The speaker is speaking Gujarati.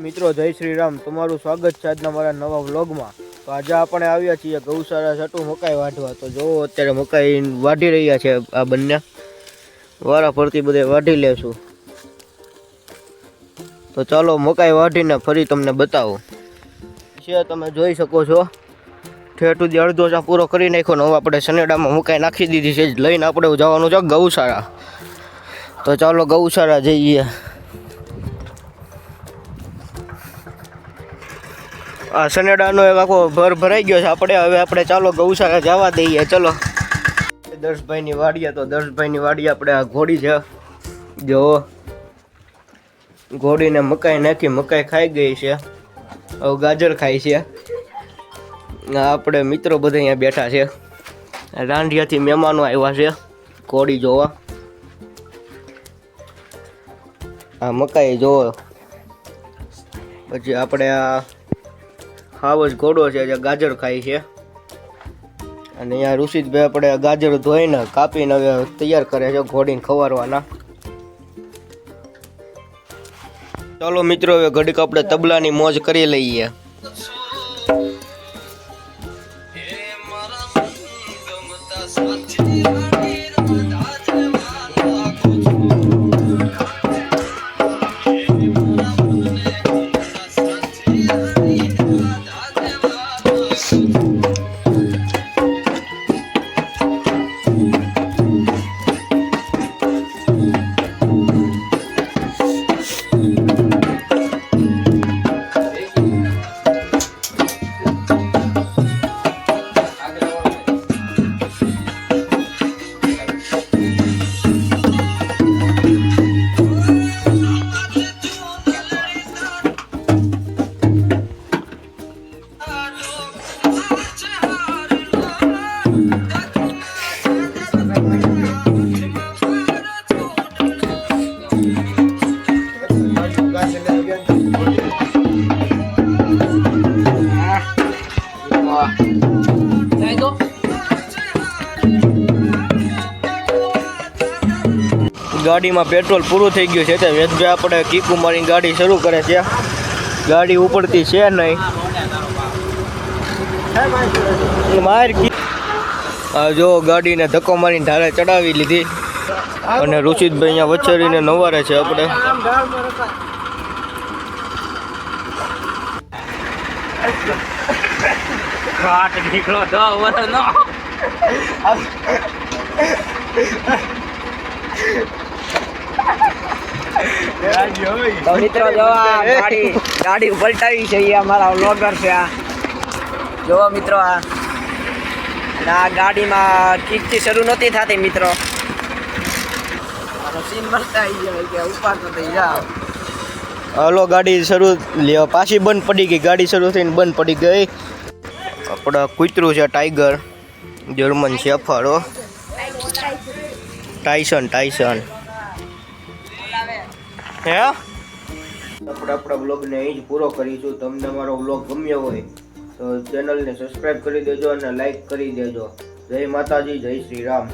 મિત્રો જય શ્રી રામ, તમારું સ્વાગત છે આજના મારા નવા વ્લોગમાં। તો આજે આપણે આવ્યા છીએ ગૌશાળા છટું મકાઈ વાઢવા। તો જો અત્યારે મકાઈ વાઢી રહ્યા છે આ બંને, વારા ફરતી બધે વાઢી લેશું। તો ચાલો મકાઈ વાઢીને ફરી તમને બતાવો છે। તમે જોઈ શકો છો ઠેઠ સુધી અડધો ચા પૂરો કરી નાખ્યો ને હવે આપણે સનેડામાં મકાઈ નાખી દીધી છે, લઈને આપણે જવાનું છે ગૌશાળા। તો ચાલો ગૌશાળા જઈએ। આ સનેડાનો એક આખો ભરાઈ ગયો છે આપણે, હવે આપણે ચાલો ગૌશાળા જવા દઈએ। ચલો દર્શભાઈની વાડીએ, તો દર્શભાઈની વાડીએ આપણે આ ઘોડી છે, જો ઘોડીને મકાઈ નાખી, મકાઈ ખાઈ ગઈ છે, હવે ગાજર ખાય છે। આપણે મિત્રો બધા અહીંયા બેઠા છે, રાંઢિયાથી મહેમાનો આવ્યા છે ઘોડી જોવા। આ મકાઈ જોવો, પછી આપણે આ હાવજ ઘોડો છે જે ગાજર ખાય છે, અને અહીંયા ઋષિતભાઈ આપણે ગાજર ધોઈને કાપીને હવે તૈયાર કરે છે ઘોડીને ખવારવાના। ચાલો મિત્રો હવે ઘડીક આપણે તબલાની મોજ કરી લઈએ। ગાડીમાં પેટ્રોલ પૂરું થઈ ગયું છે, તો વેદભાઈ આપણે કીકુ મારીને ગાડી શરૂ કરે છે। ગાડી ઉપડતી છે નહીં, જો ગાડીને ધક્કો મારીને ધારે ચડાવી લીધી, અને ઋષિતભાઈ અહીંયા વછેરીને નવારે છે આપણે। તો મિત્રો જો આ ગાડી પલટાવી છે, એ અમારા વ્લોગર છે। આ જો મિત્રો આ ગાડીમાં કિકથી શરૂ નહોતી થતી મિત્રો, સીન મળતા આવી ગયો કે ઉપાડતો થઈ જાવ। હાલો ગાડી શરૂ લ્યો, પાછી બંધ પડી ગઈ, ગાડી શરૂ થઈને બંધ પડી ગઈ। આપણા કૂતરું છે ટાઈગર, જર્મન શેફર્ડ, ટાઈસન હે। આપણે આપણા બ્લોગને અહીં જ પૂરો કરીશું। તમને મારો બ્લોગ ગમ્યો હોય તો ચેનલને સબસ્ક્રાઈબ કરી દેજો અને લાઈક કરી દેજો। જય માતાજી, જય શ્રી રામ।